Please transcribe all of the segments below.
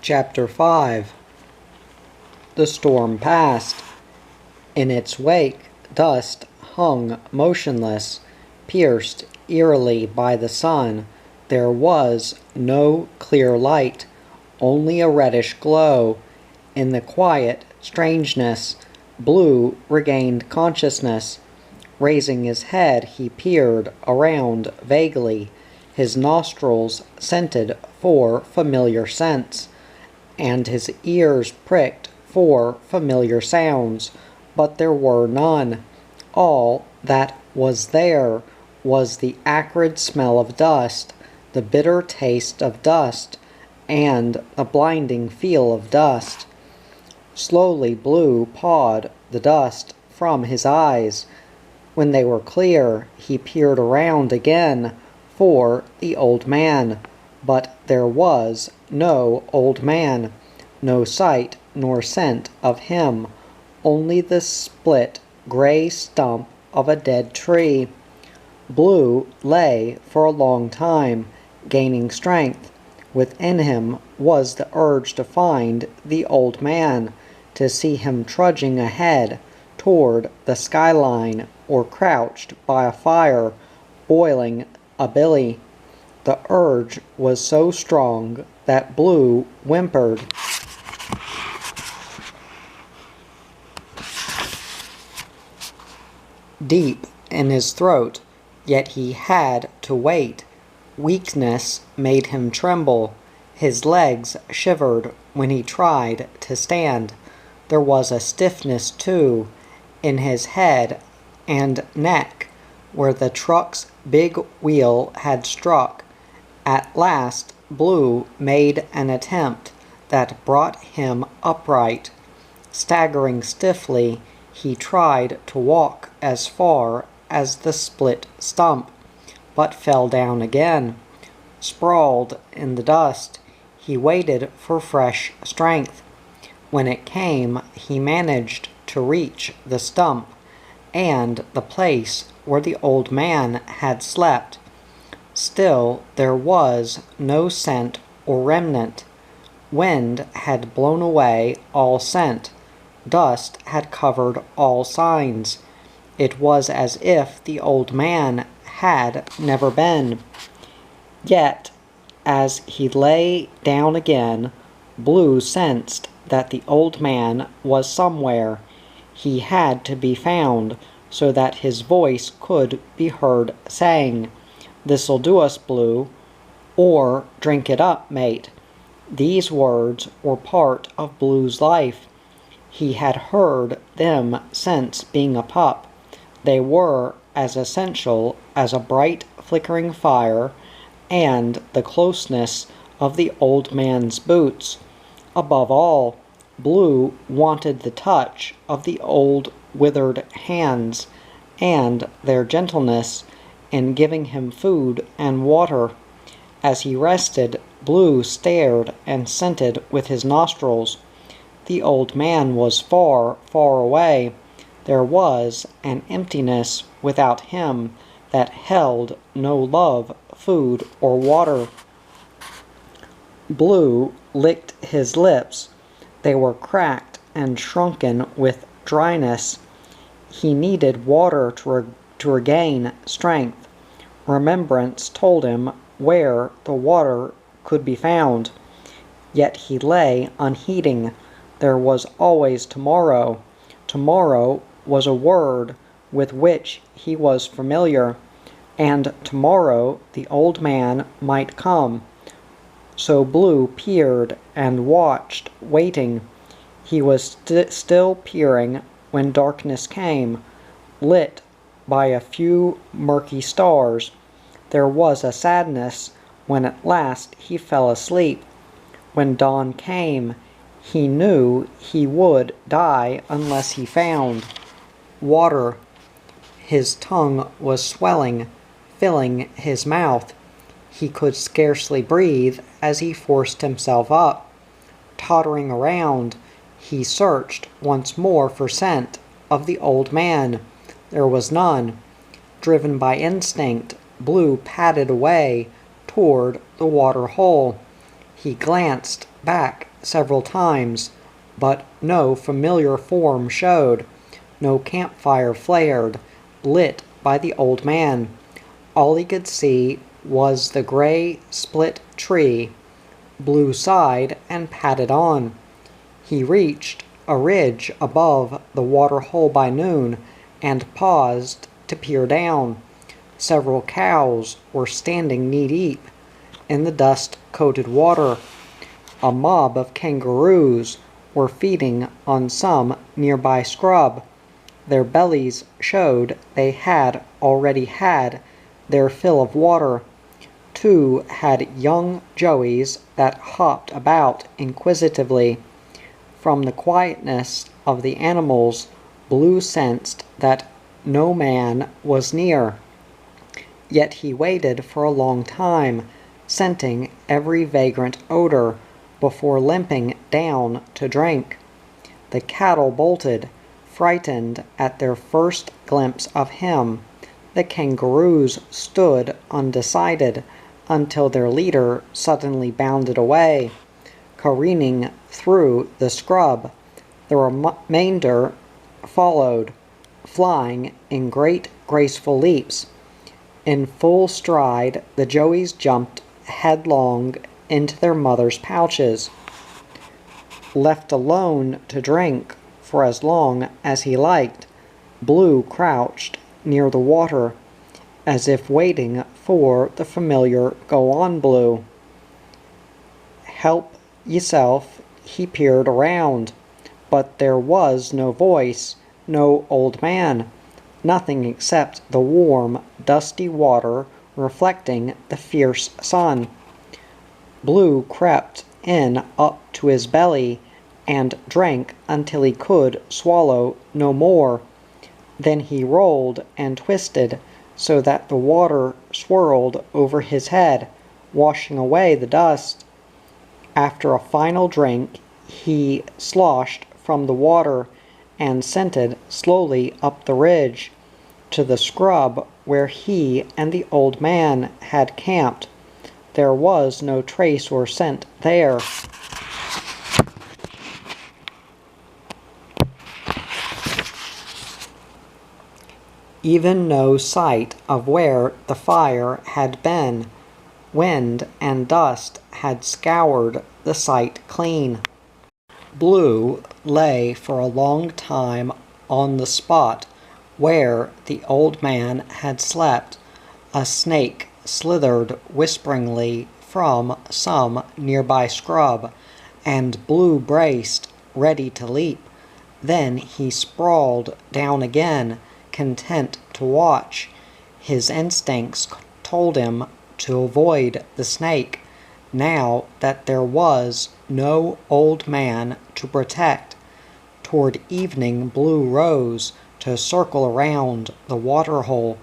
Chapter 5. The storm passed. In its wake, dust hung motionless, pierced eerily by the sun. There was no clear light, only a reddish glow. In the quiet strangeness, Blue regained consciousness. Raising his head, he peered around vaguely. His nostrils scented for familiar scents, and his ears pricked for familiar sounds, but there were none. All that was there was the acrid smell of dust, the bitter taste of dust, and the blinding feel of dust. Slowly Blue pawed the dust from his eyes. When they were clear, he peered around again for the old man, but there was no old man, no sight nor scent of him, only the split gray stump of a dead tree. Blue lay for a long time, gaining strength. Within him was the urge to find the old man, to see him trudging ahead toward the skyline or crouched by a fire, boiling a billy. The urge was so strong that Blue whimpered. Deep in his throat, yet he had to wait. Weakness made him tremble. His legs shivered when he tried to stand. There was a stiffness, too, in his head and neck, where the truck's big wheel had struck. At last, Blue made an attempt that brought him upright. Staggering stiffly, he tried to walk as far as the split stump, but fell down again. Sprawled in the dust, he waited for fresh strength. When it came, he managed to reach the stump and the place where the old man had slept. Still, there was no scent or remnant. Wind had blown away all scent. Dust had covered all signs. It was as if the old man had never been. Yet, as he lay down again, Blue sensed that the old man was somewhere. He had to be found so that his voice could be heard saying, "This'll do us, Blue," or "Drink it up, mate." These words were part of Blue's life. He had heard them since being a pup. They were as essential as a bright flickering fire and the closeness of the old man's boots. Above all, Blue wanted the touch of the old withered hands and their gentleness in giving him food and water. As he rested, Blue stared and scented with his nostrils. The old man was far, far away. There was an emptiness without him that held no love, food, or water. Blue licked his lips. They were cracked and shrunken with dryness. He needed water to regain strength. Remembrance told him where the water could be found. Yet he lay unheeding. There was always tomorrow. Tomorrow was a word with which he was familiar, and tomorrow the old man might come. So Blue peered and watched, waiting. He was still peering when darkness came, lit by a few murky stars. There was a sadness when at last he fell asleep. When dawn came, he knew he would die unless he found water. His tongue was swelling, filling his mouth. He could scarcely breathe as he forced himself up. Tottering around, he searched once more for scent of the old man. There was none. Driven by instinct, Blue padded away toward the water hole. He glanced back several times, but no familiar form showed. No campfire flared, lit by the old man. All he could see was the gray split tree. Blue sighed and padded on. He reached a ridge above the water hole by noon and paused to peer down. Several cows were standing knee-deep in the dust-coated water. A mob of kangaroos were feeding on some nearby scrub. Their bellies showed they had already had their fill of water. Two had young joeys that hopped about inquisitively. From the quietness of the animals, Blue sensed that no man was near. Yet he waited for a long time, scenting every vagrant odor, before limping down to drink. The cattle bolted, frightened at their first glimpse of him. The kangaroos stood undecided until their leader suddenly bounded away, careening through the scrub. The remainder followed, flying in great graceful leaps. In full stride, the joeys jumped headlong into their mother's pouches. Left alone to drink for as long as he liked, Blue crouched near the water, as if waiting for the familiar "Go on, Blue." "Help yourself," he peered around, but there was no voice, no old man, nothing except the warm, dusty water reflecting the fierce sun. Blue crept in up to his belly and drank until he could swallow no more. Then he rolled and twisted so that the water swirled over his head, washing away the dust. After a final drink, he sloshed from the water and scented slowly up the ridge to the scrub where he and the old man had camped. There was no trace or scent there. Even no sight of where the fire had been. Wind and dust had scoured the site clean. Blue lay for a long time on the spot where the old man had slept. A snake slithered whisperingly from some nearby scrub, and Blue braced, ready to leap. Then he sprawled down again, content to watch. His instincts told him to avoid the snake, now that there was no old man to protect. Toward evening, Blue rose to circle around the waterhole.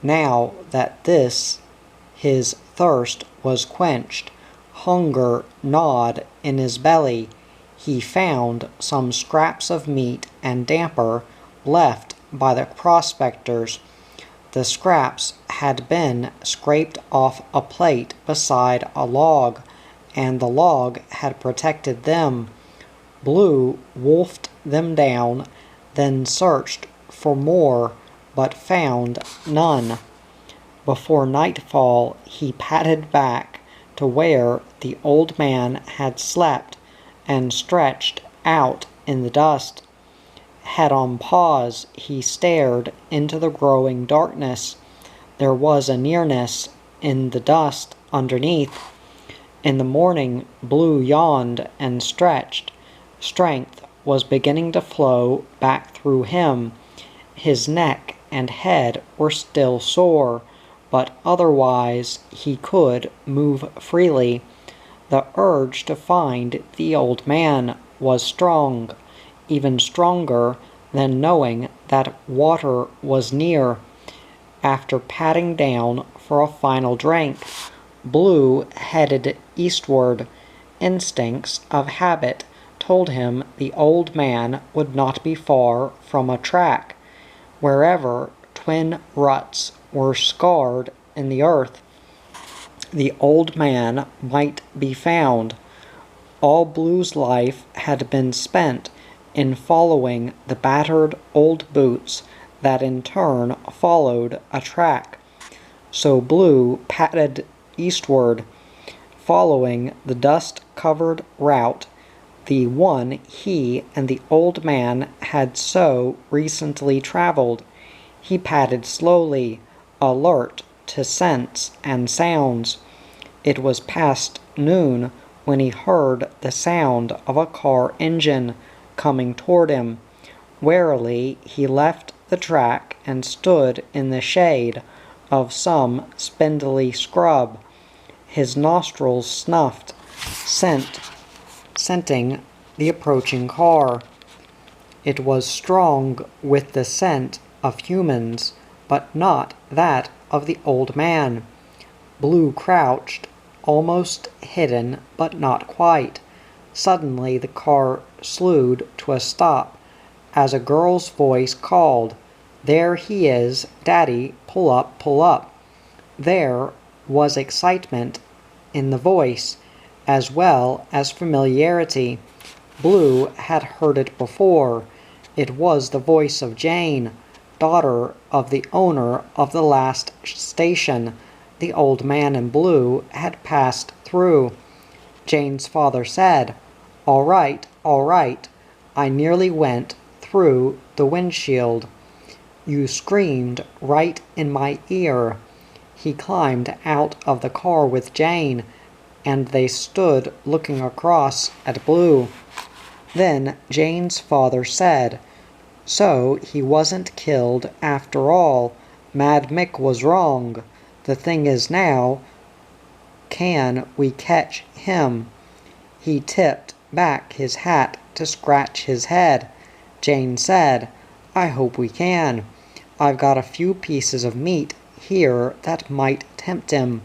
Now that his thirst was quenched, hunger gnawed in his belly. He found some scraps of meat and damper left by the prospectors. The scraps had been scraped off a plate beside a log, and the log had protected them. Blue wolfed them down, then searched for more, but found none. Before nightfall, he padded back to where the old man had slept and stretched out in the dust. Head on paws, he stared into the growing darkness. There was a nearness in the dust underneath. In the morning, Blue yawned and stretched. Strength was beginning to flow back through him. His neck and head were still sore, but otherwise he could move freely. The urge to find the old man was strong, even stronger than knowing that water was near. After patting down for a final drink, Blue headed eastward. Instincts of habit told him the old man would not be far from a track. Wherever twin ruts were scarred in the earth, the old man might be found. All Blue's life had been spent in following the battered old boots that in turn followed a track. So Blue padded eastward, following the dust-covered route, the one he and the old man had so recently traveled. He padded slowly, alert to scents and sounds. It was past noon when he heard the sound of a car engine coming toward him. Warily he left the track and stood in the shade of some spindly scrub. His nostrils snuffed, scenting the approaching car. It was strong with the scent of humans, but not that of the old man. Blue crouched, almost hidden, but not quite. Suddenly the car slewed to a stop as a girl's voice called, "There he is, Daddy, pull up, pull up." There was excitement in the voice, as well as familiarity. Blue had heard it before. It was the voice of Jane, daughter of the owner of the last station the old man in blue had passed through. Jane's father said, all right, I nearly went through the windshield. You screamed right in my ear." He climbed out of the car with Jane, and they stood looking across at Blue. Then Jane's father said, "So he wasn't killed after all. Mad Mick was wrong. The thing is now, can we catch him?" He tipped back his hat to scratch his head. Jane said, "I hope we can. I've got a few pieces of meat here that might tempt him."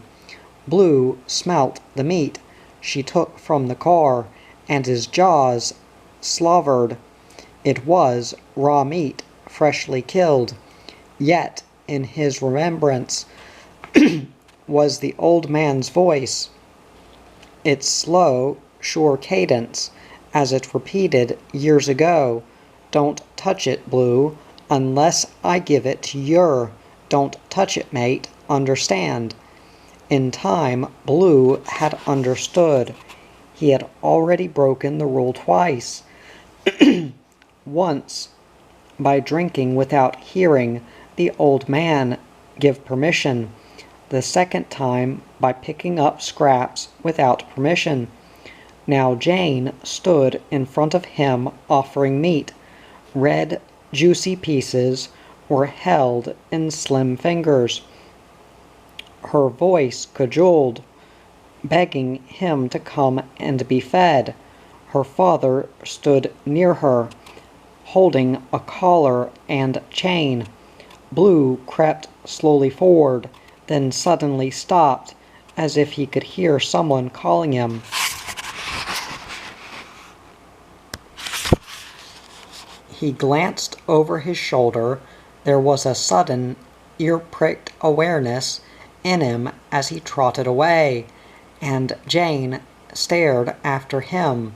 Blue smelt the meat she took from the car, and his jaws slavered. It was raw meat, freshly killed. Yet in his remembrance was the old man's voice, its slow, sure cadence, as it repeated years ago, "Don't touch it, Blue, unless I give it to yer. Don't touch it, mate, understand?" In time, Blue had understood. He had already broken the rule twice. Once, by drinking without hearing the old man give permission. The second time, by picking up scraps without permission. Now Jane stood in front of him offering meat. Red, juicy pieces were held in slim fingers. Her voice cajoled, begging him to come and be fed. Her father stood near her, holding a collar and chain. Blue crept slowly forward, then suddenly stopped, as if he could hear someone calling him. He glanced over his shoulder. There was a sudden, ear-pricked awareness in him as he trotted away, and Jane stared after him.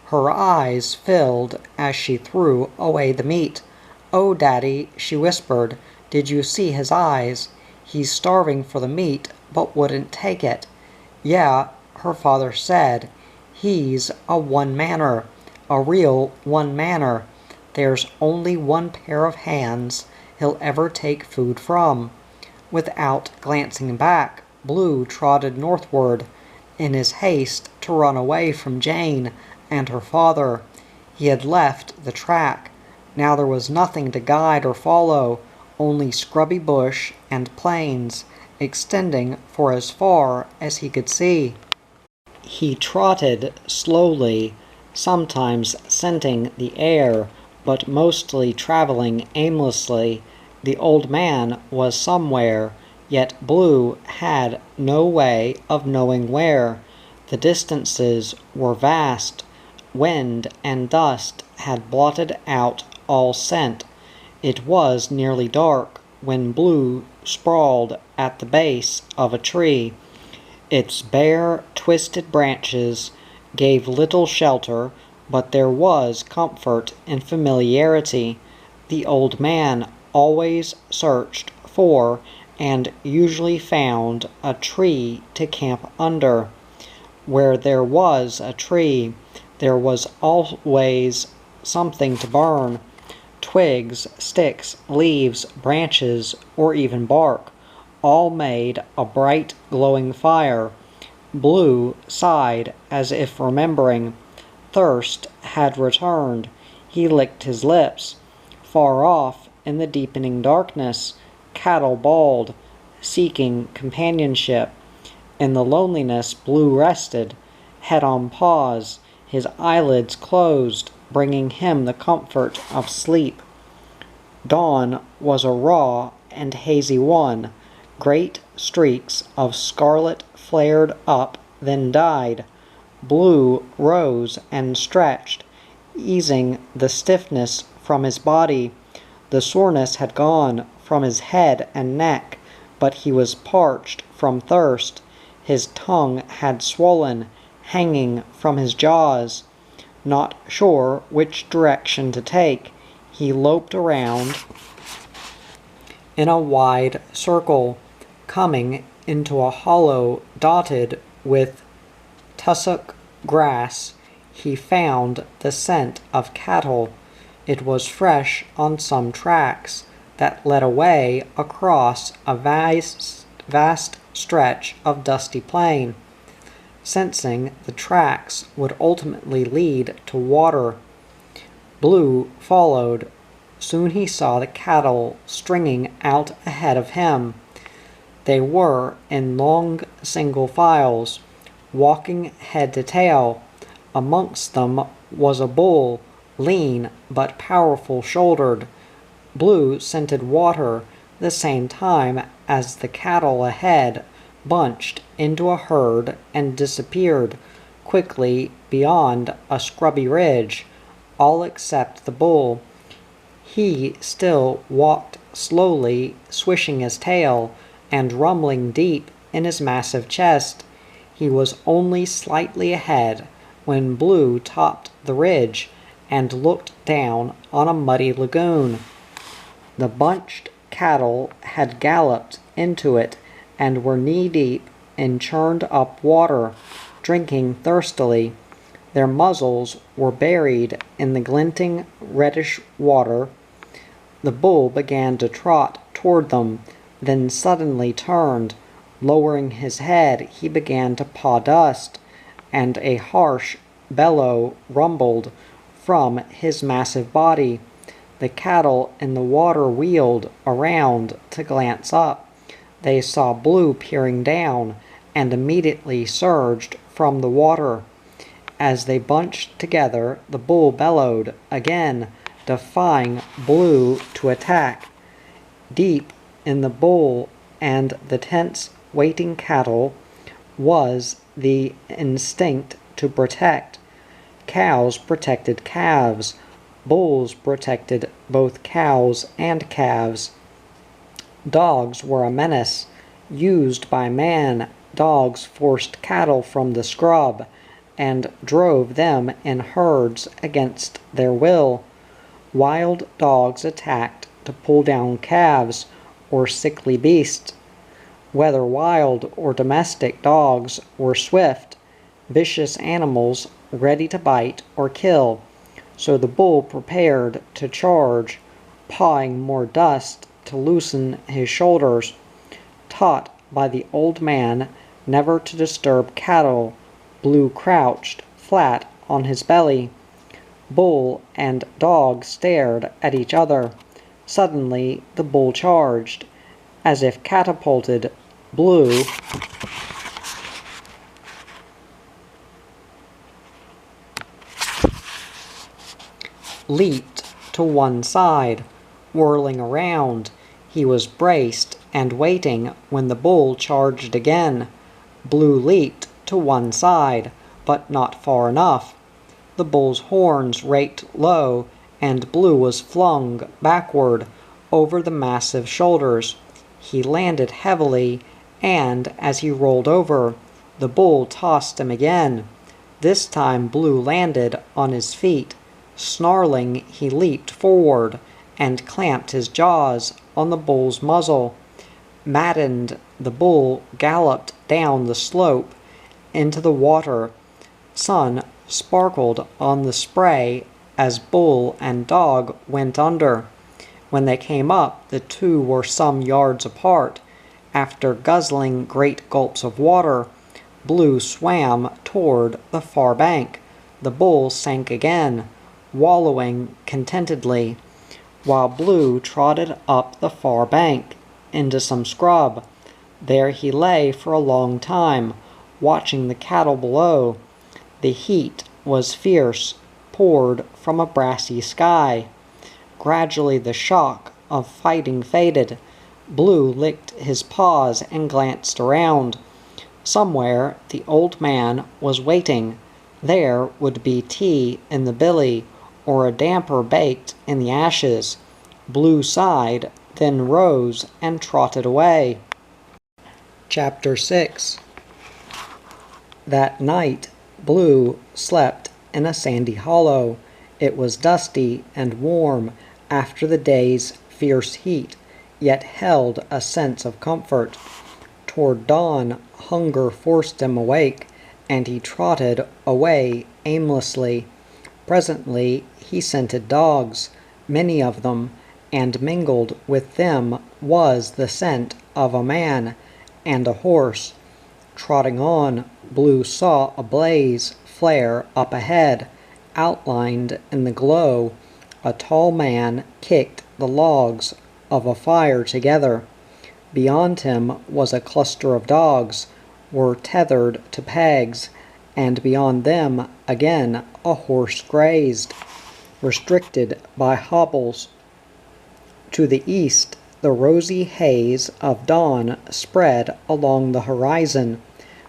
Her eyes filled as she threw away the meat. "Oh, Daddy," she whispered, "did you see his eyes? He's starving for the meat, but wouldn't take it." "Yeah," her father said, "he's a one-manner, a real one-manner. There's only one pair of hands he'll ever take food from." Without glancing back, Blue trotted northward, in his haste to run away from Jane and her father. He had left the track. Now there was nothing to guide or follow, only scrubby bush and plains, extending for as far as he could see. He trotted slowly, sometimes scenting the air, but mostly traveling aimlessly. The old man was somewhere, yet Blue had no way of knowing where. The distances were vast. Wind and dust had blotted out all scent. It was nearly dark when Blue sprawled at the base of a tree. Its bare, twisted branches gave little shelter, but there was comfort and familiarity. The old man always searched for and usually found a tree to camp under. Where there was a tree, there was always something to burn: twigs, sticks, leaves, branches, or even bark, all made a bright glowing fire. Blue sighed as if remembering. Thirst had returned. He licked his lips. Far off, in the deepening darkness, cattle bawled, seeking companionship. In the loneliness, Blue rested, head on paws, his eyelids closed, bringing him the comfort of sleep. Dawn was a raw and hazy one. Great streaks of scarlet flared up, then died. Blue rose and stretched, easing the stiffness from his body. The soreness had gone from his head and neck, but he was parched from thirst. His tongue had swollen, hanging from his jaws. Not sure which direction to take, he loped around in a wide circle, coming into a hollow dotted with tussock grass. He found the scent of cattle. It was fresh on some tracks that led away across a vast stretch of dusty plain. Sensing the tracks would ultimately lead to water, Blue followed. Soon he saw the cattle stringing out ahead of him. They were in long single files, walking head to tail. Amongst them was a bull, lean but powerful-shouldered. Blue scented water the same time as the cattle ahead bunched into a herd and disappeared quickly beyond a scrubby ridge, all except the bull. He still walked slowly, swishing his tail and rumbling deep in his massive chest. He was only slightly ahead when Blue topped the ridge and looked down on a muddy lagoon. The bunched cattle had galloped into it and were knee-deep in churned-up water, drinking thirstily. Their muzzles were buried in the glinting reddish water. The bull began to trot toward them, then suddenly turned. Lowering his head, he began to paw dust, and a harsh bellow rumbled from his massive body. The cattle in the water wheeled around to glance up. They saw Blue peering down, and immediately surged from the water. As they bunched together, the bull bellowed again, defying Blue to attack. Deep in the bull and the tense, waiting cattle was the instinct to protect. Cows protected calves. Bulls protected both cows and calves. Dogs were a menace. Used by man, dogs forced cattle from the scrub and drove them in herds against their will. Wild dogs attacked to pull down calves or sickly beasts. Whether wild or domestic, dogs were swift, vicious animals ready to bite or kill. So the bull prepared to charge, pawing more dust to loosen his shoulders. Taught by the old man never to disturb cattle, Blue crouched flat on his belly. Bull and dog stared at each other. Suddenly the bull charged. As if catapulted, Blue leaped to one side, whirling around. He was braced and waiting when the bull charged again. Blue leaped to one side, but not far enough. The bull's horns raked low, and Blue was flung backward over the massive shoulders. He landed heavily, and as he rolled over, the bull tossed him again. This time Blue landed on his feet. Snarling, he leaped forward and clamped his jaws on the bull's muzzle. Maddened, the bull galloped down the slope into the water. Sun sparkled on the spray as bull and dog went under. When they came up, the two were some yards apart. After guzzling great gulps of water, Blue swam toward the far bank. The bull sank again, wallowing contentedly, while Blue trotted up the far bank into some scrub. There he lay for a long time, watching the cattle below. The heat was fierce, poured from a brassy sky. Gradually the shock of fighting faded. Blue licked his paws and glanced around. Somewhere the old man was waiting. There would be tea in the billy, or a damper baked in the ashes. Blue sighed, then rose and trotted away. Chapter 6. That night Blue slept in a sandy hollow. It was dusty and warm after the day's fierce heat, yet held a sense of comfort. Toward dawn, hunger forced him awake, and he trotted away aimlessly. Presently he scented dogs, many of them, and mingled with them was the scent of a man and a horse. Trotting on, Blue saw a blaze flare up ahead. Outlined in the glow, a tall man kicked the logs of a fire together. Beyond him was a cluster of dogs, were tethered to pegs, and beyond them again a horse grazed, restricted by hobbles. To the east, the rosy haze of dawn spread along the horizon.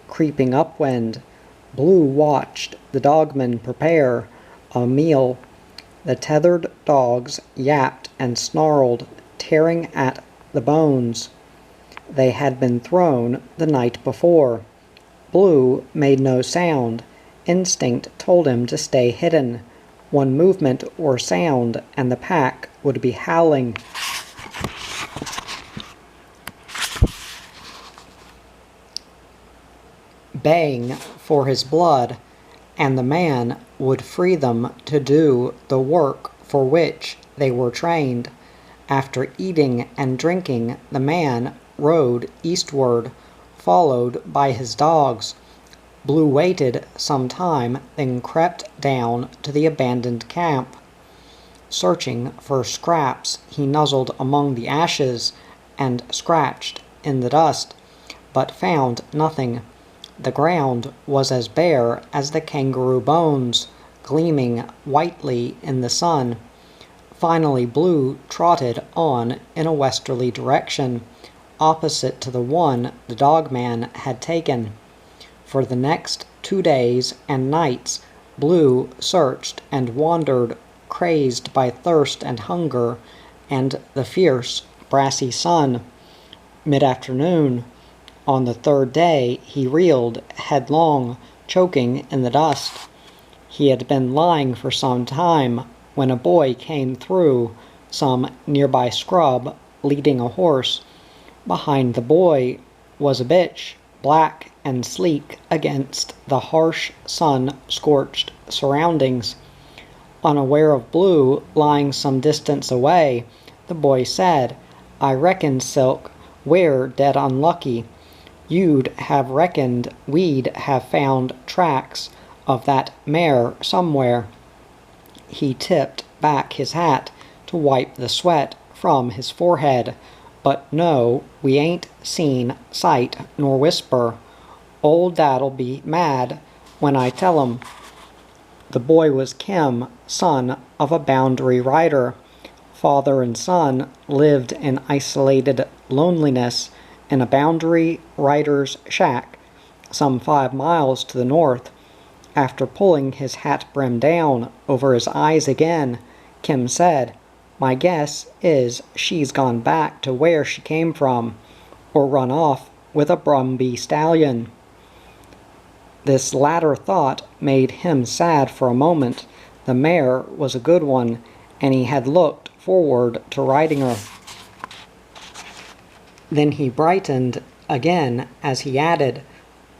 Creeping upwind, Blue watched the dogmen prepare a meal. The tethered dogs yapped and snarled, tearing at the bones. They had been thrown the night before. Blue made no sound. Instinct told him to stay hidden. One movement or sound, and the pack would be howling. Baying for his blood, and the man would free them to do the work for which they were trained. After eating and drinking, the man rode eastward, followed by his dogs. Blue waited some time, then crept down to the abandoned camp. Searching for scraps, he nuzzled among the ashes and scratched in the dust, but found nothing. The ground was as bare as the kangaroo bones, gleaming whitely in the sun. Finally Blue trotted on in a westerly direction, opposite to the one the dogman had taken. For the next 2 days and nights Blue searched and wandered, crazed by thirst and hunger and the fierce, brassy sun. Mid-afternoon, on the third day, he reeled headlong, choking in the dust. He had been lying for some time when a boy came through some nearby scrub leading a horse. Behind the boy was a bitch, black and sleek against the harsh sun-scorched surroundings. Unaware of Blue lying some distance away, the boy said, "I reckon, Silk, we're dead unlucky. You'd have reckoned we'd have found tracks of that mare somewhere." He tipped back his hat to wipe the sweat from his forehead. "But no, we ain't seen sight nor whisper. Old Dad'll be mad when I tell him." The boy was Kim, son of a boundary rider. Father and son lived in isolated loneliness in a boundary rider's shack some 5 miles to the north. After pulling his hat brim down over his eyes again, Kim said, "My guess is she's gone back to where she came from, or run off with a Brumby stallion." This latter thought made him sad for a moment. The mare was a good one, and he had looked forward to riding her. Then he brightened again as he added,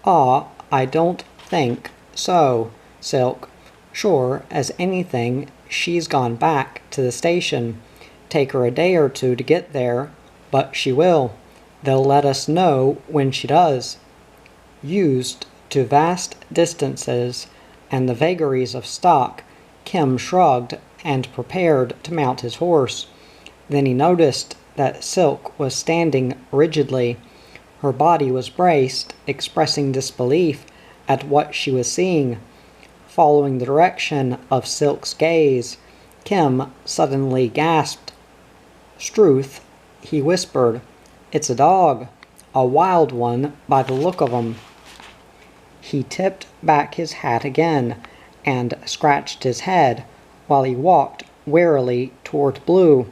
"Ah, I don't think so, Silk. Sure as anything she's gone back to the station. Take her a day or two to get there, but she will. They'll let us know when she does." Used to vast distances and the vagaries of stock, Kim shrugged and prepared to mount his horse. Then he noticed that Silk was standing rigidly. Her body was braced, expressing disbelief at what she was seeing. Following the direction of Silk's gaze, Kim suddenly gasped. "Struth," he whispered. "It's a dog. A wild one by the look of 'em." He tipped back his hat again and scratched his head while he walked warily toward Blue.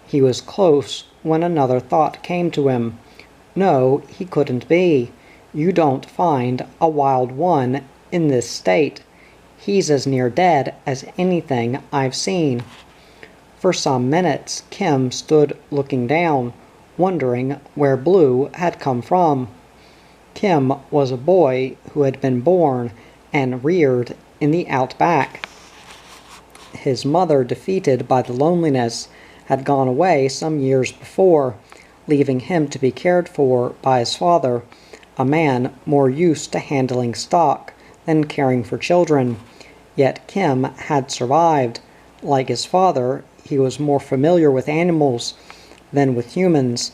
He was close when another thought came to him. No, he couldn't be. You don't find a wild one in this state. He's as near dead as anything I've seen. For some minutes Kim stood looking down, wondering where Blue had come from. Kim was a boy who had been born and reared in the outback. His mother, defeated by the loneliness, had gone away some years before, leaving him to be cared for by his father, a man more used to handling stock than caring for children. Yet Kim had survived. Like his father, he was more familiar with animals than with humans.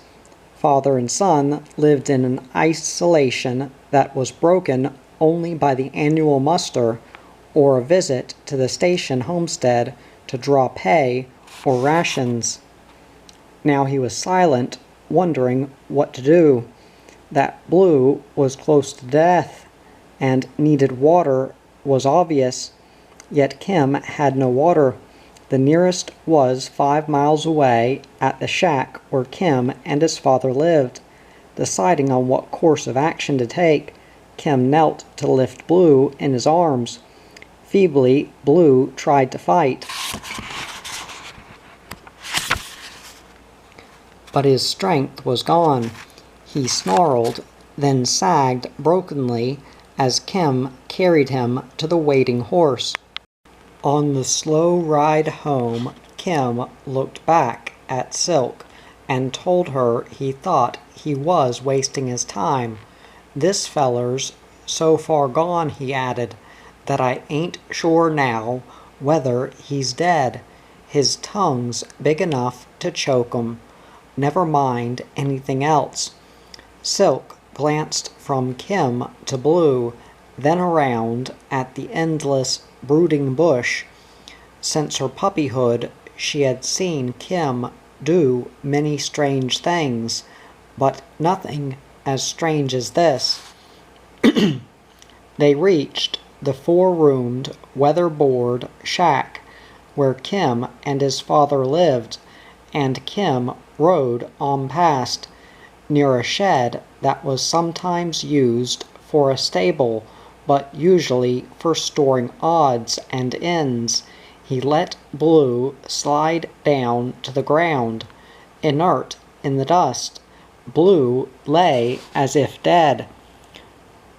Father and son lived in an isolation that was broken only by the annual muster or a visit to the station homestead to draw pay or rations. Now he was silent, wondering what to do. That Blue was close to death and needed water was obvious, yet Kim had no water. The nearest was 5 miles away at the shack where Kim and his father lived. Deciding on what course of action to take, Kim knelt to lift Blue in his arms. Feebly, Blue tried to fight, but his strength was gone. He snarled, then sagged brokenly as Kim carried him to the waiting horse. On the slow ride home, Kim looked back at Silk and told her he thought he was wasting his time. "This feller's so far gone," he added, "that I ain't sure now whether he's dead. His tongue's big enough to choke 'em. Never mind anything else." Silk glanced from Kim to Blue, then around at the endless, brooding bush. Since her puppyhood, she had seen Kim do many strange things, but nothing as strange as this. They reached the 4-roomed, weather-board shack where Kim and his father lived, and Kim rode on past. Near a shed that was sometimes used for a stable, but usually for storing odds and ends, he let Blue slide down to the ground. Inert in the dust, Blue lay as if dead.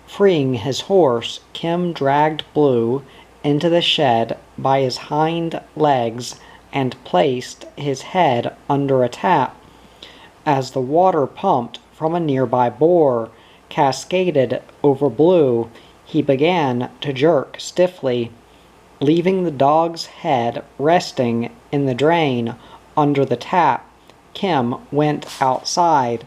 Freeing his horse, Kim dragged Blue into the shed by his hind legs and placed his head under a tap. As the water pumped from a nearby bore cascaded over Blue, he began to jerk stiffly. Leaving the dog's head resting in the drain under the tap, Kim went outside.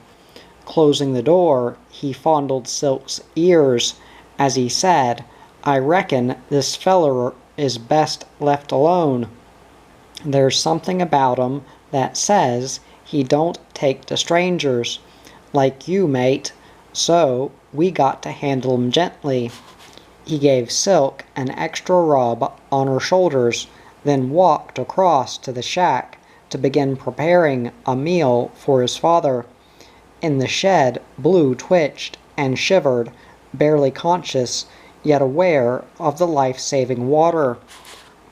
Closing the door, he fondled Silk's ears as he said, "I reckon this feller is best left alone. There's something about him that says he don't take to strangers, like you, mate, so we got to handle him gently." He gave Silk an extra rub on her shoulders, then walked across to the shack to begin preparing a meal for his father. In the shed, Blue twitched and shivered, barely conscious, yet aware of the life-saving water.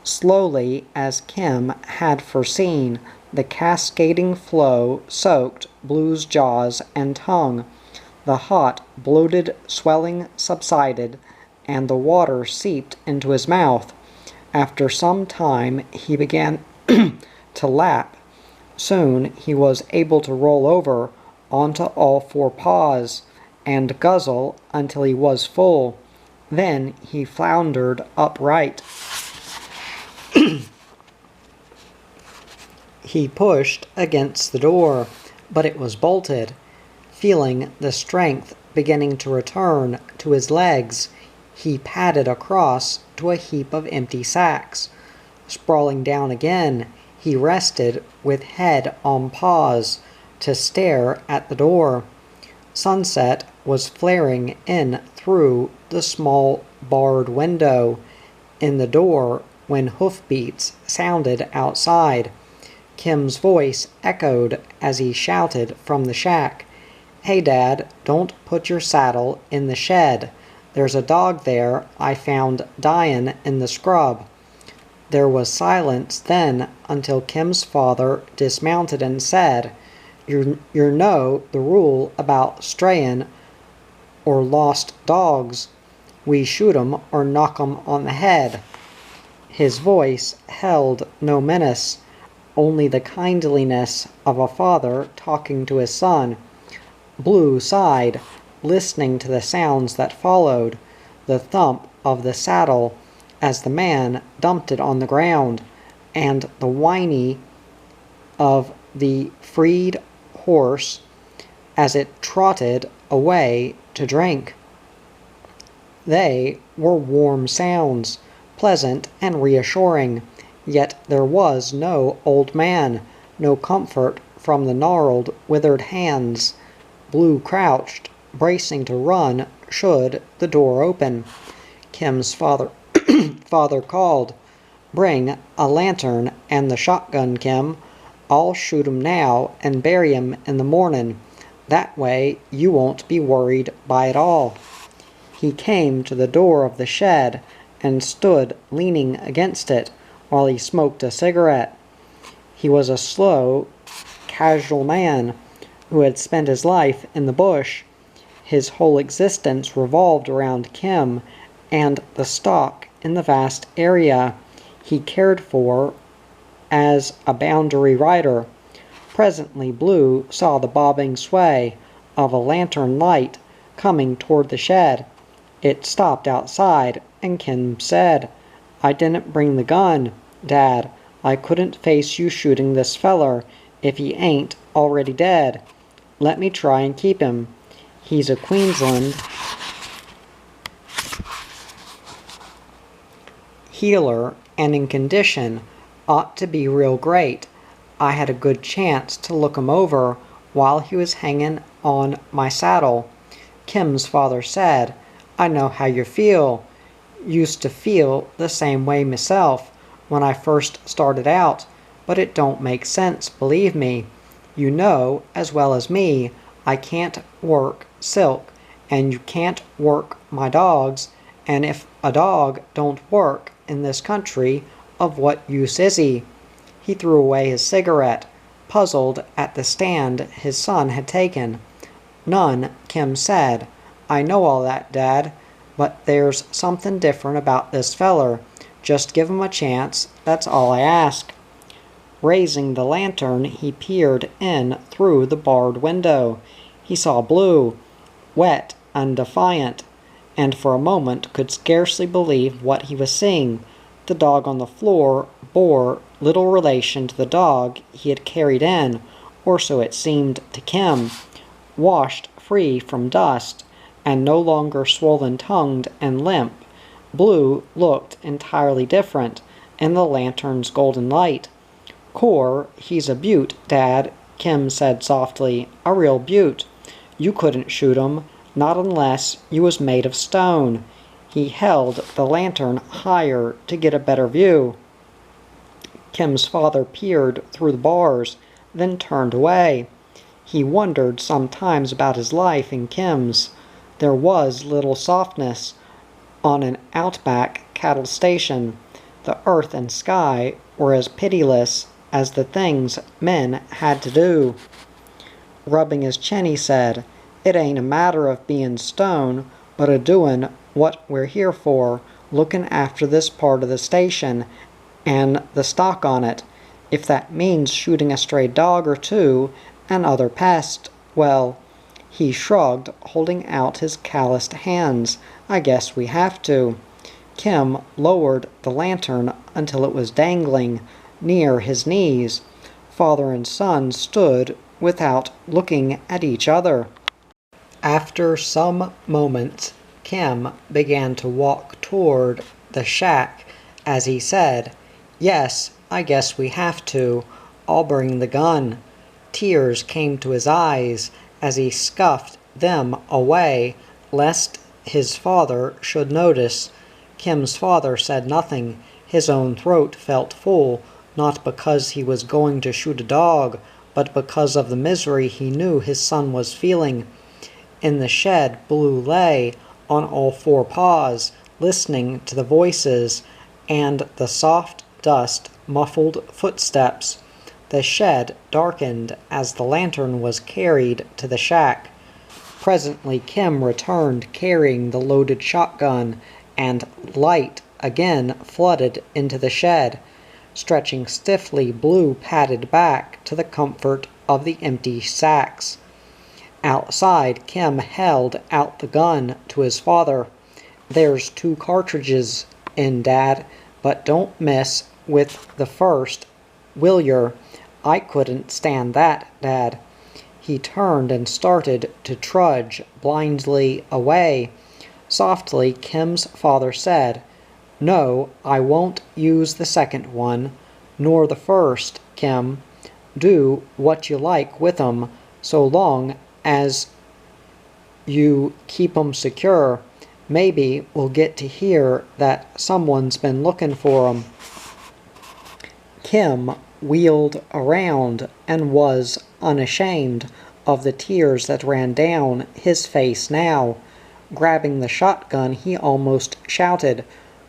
Slowly, as Kim had foreseen, the cascading flow soaked Blue's jaws and tongue. The hot, bloated swelling subsided, and the water seeped into his mouth. After some time he began to lap. Soon he was able to roll over onto all four paws and guzzle until he was full. Then he floundered upright. He pushed against the door, but it was bolted. Feeling the strength beginning to return to his legs, he padded across to a heap of empty sacks. Sprawling down again, he rested with head on paws to stare at the door. Sunset was flaring in through the small barred window in the door when hoofbeats sounded outside. Kim's voice echoed as he shouted from the shack, "Hey, Dad, don't put your saddle in the shed. There's a dog there I found dyin' in the scrub." There was silence then until Kim's father dismounted and said, You know the rule about strayin' or lost dogs. We shoot 'em or knock 'em on the head." His voice held no menace, only the kindliness of a father talking to his son. Blue sighed, listening to the sounds that followed, the thump of the saddle as the man dumped it on the ground, and the whinny of the freed horse as it trotted away to drink. They were warm sounds, pleasant and reassuring, yet there was no old man, no comfort from the gnarled, withered hands. Blue crouched, bracing to run should the door open. Kim's father called, "Bring a lantern and the shotgun, Kim. I'll shoot 'em now and bury 'em in the mornin'. That way you won't be worried by it all." He came to the door of the shed and stood leaning against it while he smoked a cigarette. He was a slow, casual man who had spent his life in the bush. His whole existence revolved around Kim and the stock in the vast area he cared for as a boundary rider. Presently Blue saw the bobbing sway of a lantern light coming toward the shed. It stopped outside, and Kim said, "I didn't bring the gun, Dad. I couldn't face you shooting this feller if he ain't already dead. Let me try and keep him. He's a Queensland healer and in condition. Ought to be real great. I had a good chance to look him over while he was hanging on my saddle." Kim's father said, "I know how you feel. Used to feel the same way myself when I first started out, but it don't make sense, believe me. You know as well as me I can't work silk, and you can't work my dogs, and if a dog don't work in this country, of what use is he?" He threw away his cigarette, puzzled at the stand his son had taken. "None," Kim said. "I know all that, Dad, but there's something different about this feller. Just give him a chance, that's all I ask." Raising the lantern, he peered in through the barred window. He saw Blue, wet and defiant, and for a moment could scarcely believe what he was seeing. The dog on the floor bore little relation to the dog he had carried in, or so it seemed to Kim. Washed free from dust, and no longer swollen-tongued and limp, Blue looked entirely different in the lantern's golden light. "Core, he's a beaut, Dad," Kim said softly. "A real beaut. You couldn't shoot him, not unless you was made of stone." He held the lantern higher to get a better view. Kim's father peered through the bars, then turned away. He wondered sometimes about his life and Kim's. There was little softness, on an outback cattle station. The earth and sky were as pitiless as the things men had to do. Rubbing his chin, he said, "It ain't a matter of being stone, but a doin' what we're here for, lookin' after this part of the station and the stock on it. If that means shooting a stray dog or two and other pests, well," he shrugged, holding out his calloused hands, "I guess we have to." Kim lowered the lantern until it was dangling near his knees. Father and son stood without looking at each other. After some moments, Kim began to walk toward the shack as he said, "Yes, I guess we have to. I'll bring the gun." Tears came to his eyes as he scuffed them away, lest his father should notice. Kim's father said nothing. His own throat felt full, not because he was going to shoot a dog, but because of the misery he knew his son was feeling. In the shed, Blue lay on all four paws, listening to the voices and the soft dust muffled footsteps. The shed darkened as the lantern was carried to the shack. Presently Kim returned carrying the loaded shotgun, and light again flooded into the shed. Stretching stiffly, Blue padded back to the comfort of the empty sacks. Outside, Kim held out the gun to his father. "There's 2 cartridges in, Dad, but don't miss with the first, will yer? I couldn't stand that, Dad." He turned and started to trudge blindly away. Softly, Kim's father said, "No, I won't use the second one, nor the first, Kim. Do what you like with 'em, so long as you keep 'em secure. Maybe we'll get to hear that someone's been looking for 'em." Kim wheeled around and was unashamed of the tears that ran down his face now. Grabbing the shotgun, he almost shouted,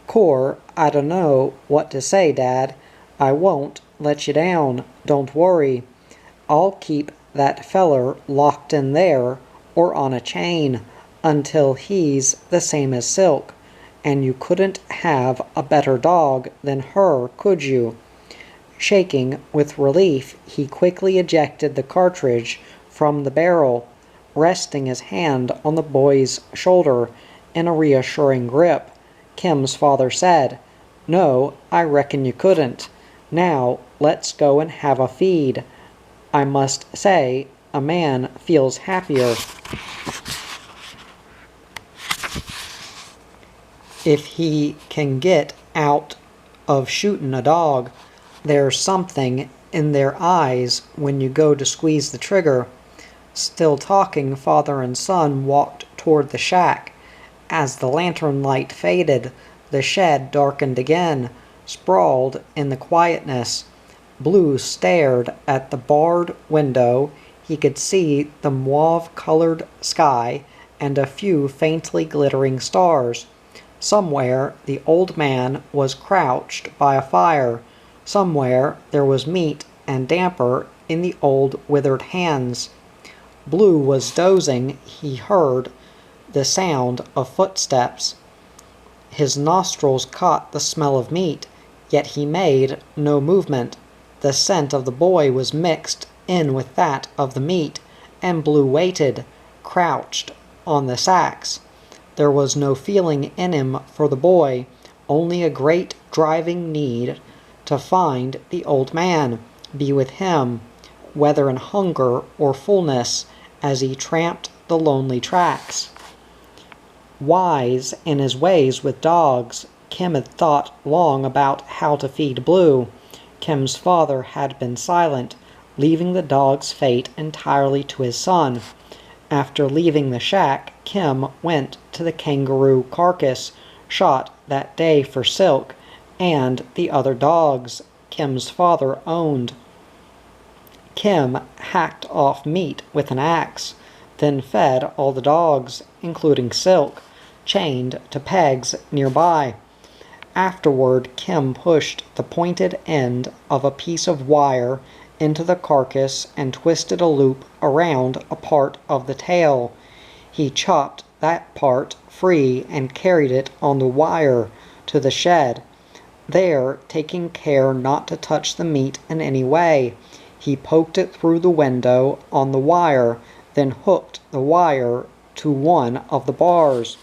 "Cor, I dunno what to say, Dad. I won't let you down, don't worry. I'll keep that feller locked in there, or on a chain, until he's the same as Silk. And you couldn't have a better dog than her, could you?" Shaking with relief, he quickly ejected the cartridge from the barrel, resting his hand on the boy's shoulder in a reassuring grip. Kim's father said, "No, I reckon you couldn't. Now, let's go and have a feed. I must say, a man feels happier if he can get out of shootin' a dog. There's something in their eyes when you go to squeeze the trigger." Still talking, father and son walked toward the shack. As the lantern light faded, the shed darkened again. Sprawled in the quietness, Blue stared at the barred window. He could see the mauve-colored sky and a few faintly glittering stars. Somewhere the old man was crouched by a fire. Somewhere there was meat and damper in the old withered hands. Blue was dozing. He heard the sound of footsteps. His nostrils caught the smell of meat, yet he made no movement. The scent of the boy was mixed in with that of the meat, and Blue waited, crouched on the sacks. There was no feeling in him for the boy, only a great driving need to find the old man, be with him, whether in hunger or fullness, as he tramped the lonely tracks. Wise in his ways with dogs, Kim had thought long about how to feed Blue. Kim's father had been silent, leaving the dog's fate entirely to his son. After leaving the shack, Kim went to the kangaroo carcass, shot that day for Silk, and the other dogs Kim's father owned. Kim hacked off meat with an axe, then fed all the dogs, including Silk. chained to pegs nearby. Afterward, Kim pushed the pointed end of a piece of wire into the carcass and twisted a loop around a part of the tail. He chopped that part free and carried it on the wire to the shed. There, taking care not to touch the meat in any way, he poked it through the window on the wire, then hooked the wire to one of the bars.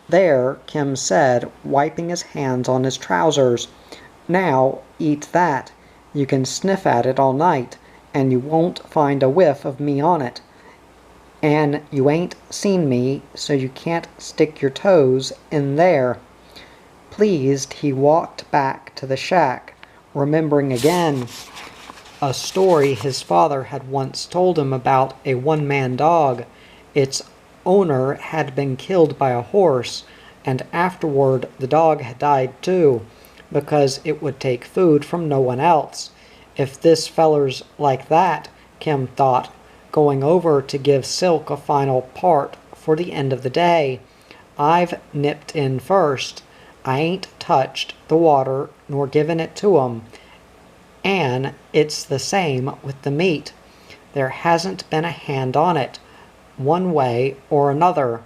"There," Kim said, wiping his hands on his trousers. "Now eat that. You can sniff at it all night, and you won't find a whiff of me on it. And you ain't seen me, so you can't stick your toes in there." Pleased, he walked back to the shack, remembering again a story his father had once told him about a one-man dog. Its owner had been killed by a horse, and afterward the dog had died too, because it would take food from no one else. If this feller's like that, Kim thought, going over to give Silk a final part for the end of the day. "I've nipped in first. I ain't touched the water nor given it to 'em. And it's the same with the meat. There hasn't been a hand on it, one way or another."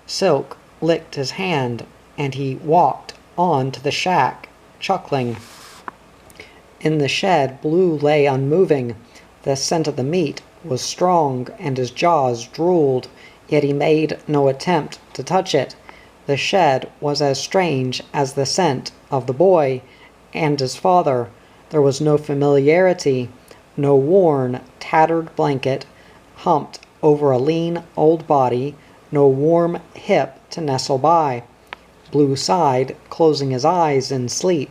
Silk licked his hand, and he walked on to the shack, chuckling. In the shed, Blue lay unmoving. The scent of the meat was strong, and his jaws drooled, yet he made no attempt to touch it. The shed was as strange as the scent of the boy and his father. There was no familiarity, no worn, tattered blanket humped over a lean old body, no warm hip to nestle by. Blue sighed, closing his eyes in sleep.